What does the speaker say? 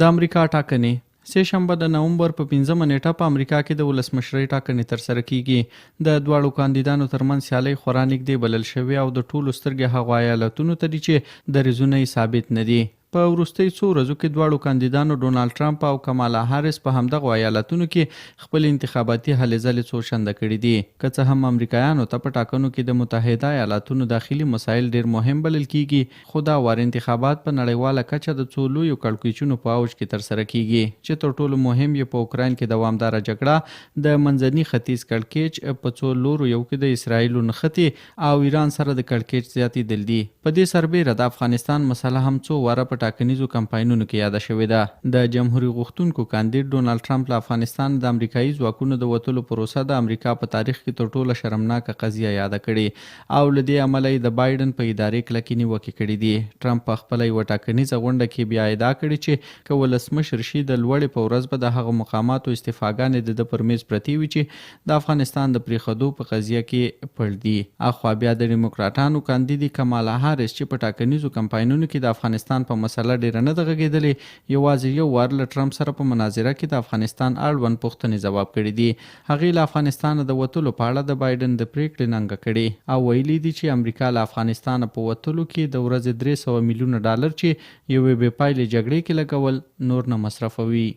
د امریکا ټاکنې سه شنبه د نومبر په 15 نیټه په امریکا کې د ولسمشرۍ ټاکنې ترسره کیږي. د دواړو کاندیدانو ترمنځ سیالي خورا نږدې بلل شوې او د ټولو سترګې هغو ایالتونو ته دي چې دریځونه یې ثابت نه دي. په وروستۍ څو ورځو کې دواړو کاندیدانو ډونالډ ټرمپ او کمالا هاریس په همدغو ایالتونو کې خپل انتخاباتي هلې ځلې څو چنده کړي دي. که څه هم امریکایانو ته په ټاکنو کې د متحده ایالاتونو داخلي مسایل ډیر مهم بلل کیږي، خو دا وار انتخابات په نړیواله کچه د څو لویو کړکېچونو په اوج کې ترسره کیږي چې تر ټولو مهم یې په اوکراین کې دوامداره جګړه، د منځني ختیځ کړکېچ په څو لورو یو کې د اسراییلو نښتې او ایران سره د کړکېچ زیاتېدل دي. په دې سربیره د افغانستان مسله هم څو واره په ټاکنیزو کمپاینونو کې یاده شوې ده. د جمهوریت غوښتونکو کاندید ډونالډ ټرمپ له افغانستان د امریکایي ځواکونو د وتلو پروسه د امریکا په تاریخ کې تر ټولو شرمناکه قضیه یاده کړې او له دې امله یې د بایدن په ادارې کلکې نیوکې کړې دي. ټرمپ په خپله یوه ټاکنیزه غونډه کې بیا ادعا کړې چې که ولسمشر شي د لوړې په ورځ به د هغو مقاماتو استعفاګانې د پر میز پرتې وي چې د افغانستان د پرېښودو په قضیه کې پړ دي. اخوا بیا د ډیموکراټانو کاندیدې کمالا هاریس چې په ټاکنیزو کمپاینونو کې د افغانستان په مسله ډیره نه ده غږېدلې، یوازې یو وار له ټرمپ سره په مناظره کې د افغانستان اړوند پوښتنې ځواب کړي دي. هغې له افغانستانه د وتلو په اړه د بایدن د پریکړې ننګه کړې او ویلي دي چې امریکا له افغانستانه په وتلو کې د ورځې $300 میلیونه چې یوې بې پایلې جګړې کې لګول نور نه مصرفوي.